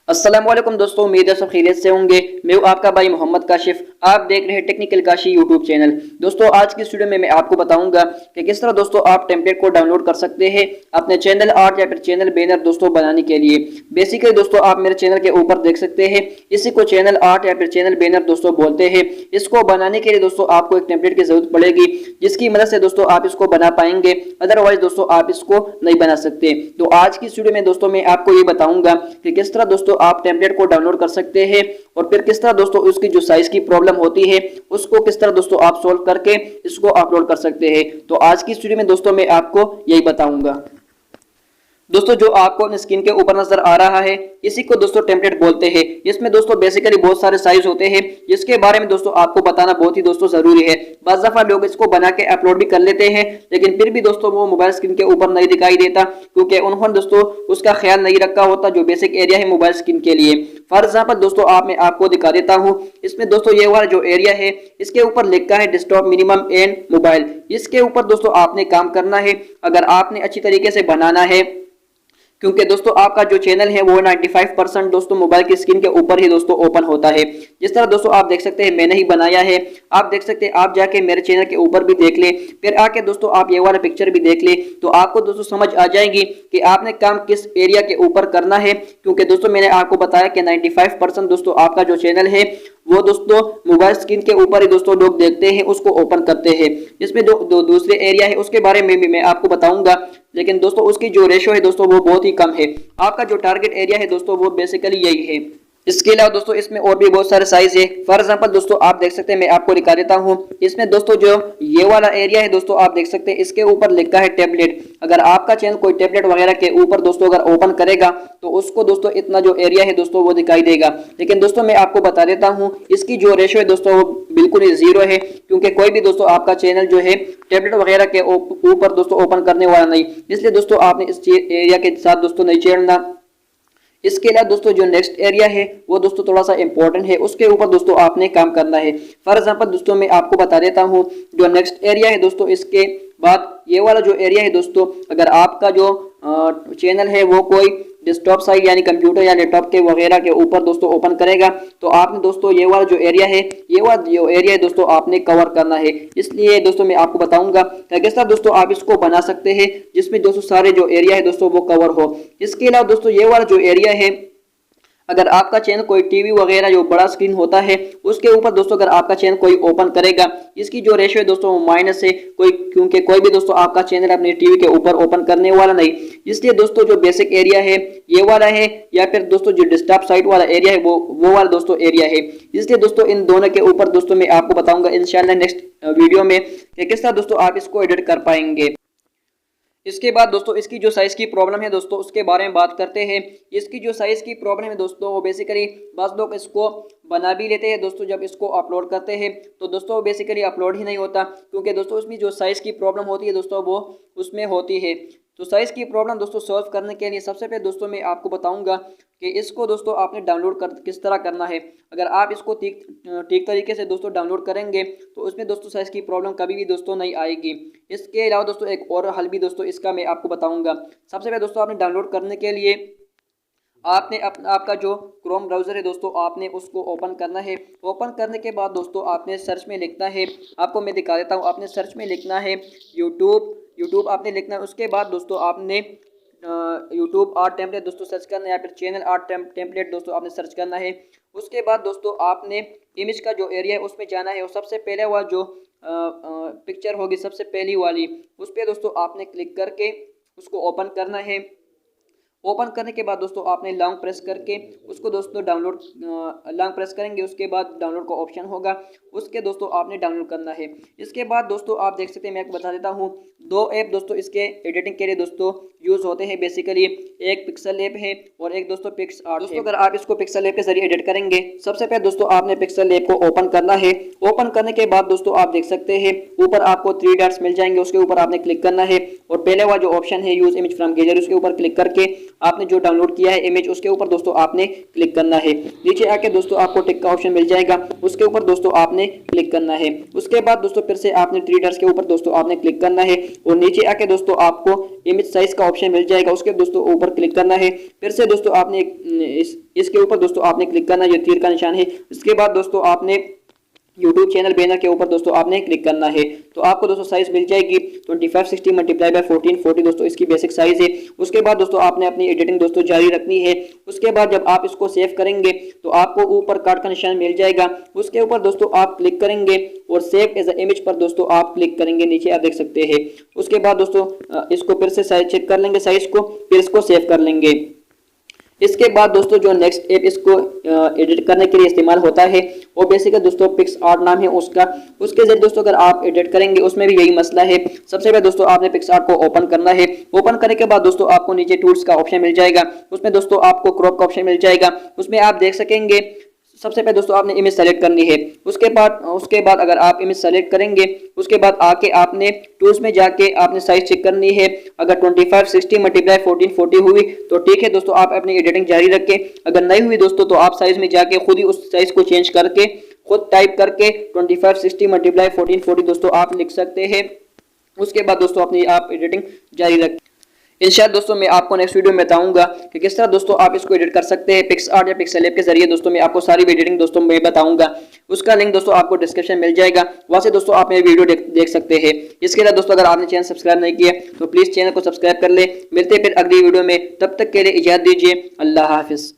अस्सलाम वालेकुम दोस्तों, उम्मीद है सब खैरियत से होंगे। मैं हूं आपका भाई मोहम्मद काशिफ। आप देख रहे हैं टेक्निकल काशी यूट्यूब चैनल। दोस्तों आज की इस वीडियो में मैं आपको बताऊंगा कि किस तरह दोस्तों आप टेम्पलेट को डाउनलोड कर सकते हैं अपने चैनल आर्ट या फिर चैनल बैनर दोस्तों बनाने के लिए। बेसिकली दोस्तों आप मेरे चैनल के ऊपर देख सकते हैं, इसी को चैनल आर्ट या फिर चैनल बैनर दोस्तों बोलते हैं। इसको बनाने के लिए दोस्तों आपको एक टेम्पलेट की जरूरत पड़ेगी, जिसकी मदद से दोस्तों आप इसको बना पाएंगे, अदरवाइज दोस्तों आप इसको नहीं बना सकते। तो आज की इस वीडियो में दोस्तों मैं आपको ये बताऊंगा कि किस तरह दोस्तों आप टेम्पलेट को डाउनलोड कर सकते हैं और फिर किस तरह दोस्तों उसकी जो साइज की प्रॉब्लम होती है उसको किस तरह दोस्तों आप सोल्व करके इसको अपलोड कर सकते हैं। तो आज की इस वीडियो में दोस्तों मैं आपको यही बताऊंगा। दोस्तों जो आपको स्क्रीन के ऊपर नजर आ रहा है इसी को दोस्तों टेम्पलेट बोलते हैं। इसमें दोस्तों बेसिकली बहुत सारे साइज होते हैं, जिसके बारे में दोस्तों आपको बताना बहुत ही दोस्तों जरूरी है। बाज़ दफा लोग इसको बना के अपलोड भी कर लेते हैं, लेकिन फिर भी दोस्तों वो मोबाइल स्क्रीन के ऊपर नहीं दिखाई देता, क्योंकि उन्होंने दोस्तों उसका ख्याल नहीं रखा होता जो बेसिक एरिया है मोबाइल स्क्रीन के लिए। फॉर एग्जाम्पल दोस्तों मैं आपको दिखा देता हूँ। इसमें दोस्तों ये वाला जो एरिया है इसके ऊपर लिखा है डेस्कटॉप मिनिमम एंड मोबाइल। इसके ऊपर दोस्तों आपने काम करना है अगर आपने अच्छी तरीके से बनाना है, क्योंकि दोस्तों आपका जो चैनल है वो 95% दोस्तों मोबाइल की स्क्रीन के ऊपर ही दोस्तों ओपन होता है। जिस तरह दोस्तों आप देख सकते हैं मैंने ही बनाया है, आप देख सकते हैं। आप जाके मेरे चैनल के ऊपर भी देख ले, फिर आके दोस्तों आप ये वाला पिक्चर भी देख ले, तो आपको दोस्तों समझ आ जाएगी कि आपने काम किस एरिया के ऊपर करना है। क्योंकि दोस्तों मैंने आपको बताया कि 95% दोस्तों आपका जो चैनल है वो दोस्तों मोबाइल स्क्रीन के ऊपर ही दोस्तों लोग देखते हैं, उसको ओपन करते हैं। इसमें दो दूसरे एरिया है उसके बारे में भी मैं आपको बताऊंगा, लेकिन दोस्तों उसकी जो रेशो है दोस्तों वो बहुत ही कम है। आपका जो टारगेट एरिया है दोस्तों वो बेसिकली यही है। इसके अलावा दोस्तों इसमें और भी बहुत सारे साइज है। फॉर एग्जांपल दोस्तों आप देख सकते हैं, मैं आपको दिखा देता हूं। इसमें दोस्तों जो ये वाला एरिया है दोस्तों आप देख सकते हैं, इसके ऊपर लिखा है टेम्पलेट। अगर आपका चैनल कोई टेम्पलेट वगैरह के ऊपर दोस्तों अगर ओपन करेगा तो उसको दोस्तों इतना जो एरिया है दोस्तों वो दिखाई देगा। लेकिन दोस्तों मैं आपको बता देता हूँ इसकी जो रेशो है दोस्तों वो बिल्कुल ही जीरो है, क्योंकि कोई भी दोस्तों आपका चैनल जो है टेम्पलेट वगैरह के ऊपर दोस्तों ओपन करने वाला नहीं। इसलिए दोस्तों आपने इस एरिया के साथ दोस्तों नहीं छेड़ना। इसके अलावा दोस्तों जो नेक्स्ट एरिया है वो दोस्तों थोड़ा सा इंपॉर्टेंट है, उसके ऊपर दोस्तों आपने काम करना है। फॉर एग्जांपल दोस्तों मैं आपको बता देता हूँ जो नेक्स्ट एरिया है दोस्तों, इसके बाद ये वाला जो एरिया है दोस्तों, अगर आपका जो चैनल है वो कोई डेस्कटॉप साइट यानी कंप्यूटर या लैपटॉप के वगैरह के ऊपर दोस्तों ओपन करेगा, तो आपने दोस्तों ये वाला जो एरिया है ये वाला जो एरिया है दोस्तों आपने कवर करना है। इसलिए दोस्तों मैं आपको बताऊंगा कि किस तरह दोस्तों आप इसको बना सकते हैं जिसमें दोस्तों सारे जो एरिया है दोस्तों वो कवर हो। इसके अलावा दोस्तों ये वाला जो एरिया है, अगर आपका चैनल कोई टीवी वगैरह जो बड़ा स्क्रीन होता है उसके ऊपर दोस्तों अगर आपका चैनल कोई ओपन करेगा, इसकी जो रेशियो है दोस्तों माइनस है, क्योंकि कोई भी दोस्तों आपका चैनल अपने टीवी के ऊपर ओपन करने वाला नहीं। इसलिए दोस्तों जो बेसिक एरिया है ये वाला है, या फिर दोस्तों जो डेस्कटॉप साइट वाला एरिया है वो वाला दोस्तों एरिया है। इसलिए दोस्तों इन दोनों के ऊपर दोस्तों मैं आपको बताऊंगा इंशाल्लाह नेक्स्ट वीडियो में कि किस तरह दोस्तों आप इसको एडिट कर पाएंगे। इसके बाद दोस्तों इसकी जो साइज़ की प्रॉब्लम है दोस्तों उसके बारे में बात करते हैं। इसकी जो साइज़ की प्रॉब्लम है दोस्तों वो बेसिकली बस लोग इसको बना भी लेते हैं दोस्तों, जब इसको अपलोड करते हैं तो दोस्तों बेसिकली अपलोड ही नहीं होता, क्योंकि दोस्तों उसमें जो साइज़ की प्रॉब्लम होती है दोस्तों वो उसमें होती है। तो साइज़ की प्रॉब्लम दोस्तों सॉल्व करने के लिए सबसे पहले दोस्तों मैं आपको बताऊंगा कि इसको दोस्तों आपने डाउनलोड किस तरह करना है। अगर आप इसको ठीक तरीके से दोस्तों डाउनलोड करेंगे तो उसमें दोस्तों साइज़ की प्रॉब्लम कभी भी दोस्तों नहीं आएगी। इसके अलावा दोस्तों एक और हल भी दोस्तों इसका मैं आपको बताऊंगा। सबसे पहले दोस्तों आपने डाउनलोड करने के लिए आपने आपका जो क्रोम ब्राउज़र है दोस्तों आपने उसको ओपन करना है। ओपन करने के बाद दोस्तों आपने सर्च में लिखना है, आपको मैं दिखा देता हूँ। आपने सर्च में लिखना है यूट्यूब आपने लिखना है। उसके बाद दोस्तों आपने यूट्यूब आर्ट टेम्पलेट दोस्तों सर्च करना है, या फिर चैनल आर्ट टेम्पलेट दोस्तों आपने सर्च करना है। उसके बाद दोस्तों आपने इमेज का जो एरिया है उसमें जाना है, और सबसे पहले वह जो पिक्चर होगी सबसे पहली वाली उस पर दोस्तों आपने क्लिक करके उसको ओपन करना है। ओपन करने के बाद दोस्तों आपने लॉन्ग प्रेस करके उसको दोस्तों डाउनलोड लॉन्ग प्रेस करेंगे, उसके बाद डाउनलोड का ऑप्शन होगा, उसके दोस्तों आपने डाउनलोड करना है। इसके बाद दोस्तों आप देख सकते हैं, मैं आपको बता देता हूँ दो ऐप दोस्तों इसके एडिटिंग के लिए दोस्तों यूज़ होते हैं। बेसिकली एक पिक्सल ऐप है और एक दोस्तों पिक्स आर्ट दोस्तों। अगर आप इसको पिक्सल ऐप के जरिए एडिट करेंगे, सबसे पहले दोस्तों आपने पिक्सल ऐप को ओपन करना है। ओपन करने के बाद दोस्तों आप देख सकते हैं ऊपर आपको 3 डॉट्स मिल जाएंगे, उसके ऊपर आपने क्लिक करना है और पहले वाला जो ऑप्शन है यूज इमेज फ्रॉम गैलरी उसके ऊपर क्लिक करके आपने जो डाउनलोड किया है इमेज उसके ऊपर दोस्तों आपने क्लिक करना है। नीचे आके दोस्तों आपको टिक का ऑप्शन मिल जाएगा, उसके ऊपर दोस्तों आपने क्लिक करना है। उसके बाद दोस्तों फिर से आपने थ्री डॉट्स के ऊपर दोस्तों आपने क्लिक करना है और नीचे आके दोस्तों आपको इमेज साइज का ऑप्शन मिल जाएगा, उसके दोस्तों ऊपर क्लिक करना है। फिर से दोस्तों आपने इसके ऊपर दोस्तों आपने क्लिक करना है, ये तीर का निशान है। इसके बाद दोस्तों आपने यूट्यूब चैनल बैनर के ऊपर दोस्तों आपने क्लिक करना है, तो आपको दोस्तों साइज मिल जाएगी 2560 मल्टीप्लाई बाय 1440 दोस्तों इसकी बेसिक साइज है। उसके बाद दोस्तों आपने अपनी एडिटिंग दोस्तों जारी रखनी है। उसके बाद जब आप इसको सेव करेंगे तो आपको ऊपर कार्ड का निशान मिल जाएगा, उसके ऊपर दोस्तों आप क्लिक करेंगे और सेव एज अ इमेज पर दोस्तों आप क्लिक करेंगे, नीचे आप देख सकते हैं। उसके बाद दोस्तों इसको फिर से साइज चेक कर लेंगे साइज को, फिर इसको सेव कर लेंगे। इसके बाद दोस्तों जो नेक्स्ट ऐप इसको एडिट करने के लिए इस्तेमाल होता है वो बेसिकली दोस्तों पिक्स आर्ट नाम है उसका। उसके जरिए दोस्तों अगर आप एडिट करेंगे उसमें भी यही मसला है। सबसे पहले दोस्तों आपने पिक्स आर्ट को ओपन करना है। ओपन करने के बाद दोस्तों आपको नीचे टूल्स का ऑप्शन मिल जाएगा, उसमें दोस्तों आपको क्रॉप का ऑप्शन मिल जाएगा। उसमें आप देख सकेंगे सबसे पहले दोस्तों आपने इमेज सेलेक्ट करनी है। उसके बाद अगर आप इमेज सेलेक्ट करेंगे उसके बाद आके आपने टूल्स में जाके आपने साइज चेक करनी है। अगर 2560 मल्टीप्लाई 1440 हुई तो ठीक है दोस्तों, आप अपनी एडिटिंग जारी रखें। अगर नहीं हुई दोस्तों तो आप साइज में जाके खुद ही उस साइज को चेंज करके खुद टाइप करके 2560 मल्टीप्लाई 1440 दोस्तों आप लिख सकते हैं। उसके बाद दोस्तों अपनी आप एडिटिंग जारी रखें। इंशाअल्लाह दोस्तों मैं आपको नेक्स्ट वीडियो में बताऊंगा कि किस तरह दोस्तों आप इसको एडिट कर सकते हैं पिक्स आर्ट या पिक्सेल ऐप के जरिए। दोस्तों मैं आपको सारी एडिटिंग दोस्तों मैं बताऊंगा, उसका लिंक दोस्तों आपको डिस्क्रिप्शन मिल जाएगा, वहां से दोस्तों आप मेरी वीडियो देख सकते हैं। इसके अलावा दोस्तों अगर आपने चैनल सब्सक्राइब नहीं किया तो प्लीज़ चैनल को सब्सक्राइब कर ले। मिलते हैं फिर अगली वीडियो में, तब तक के लिए इजाज़त दीजिए। अल्लाह हाफिज़।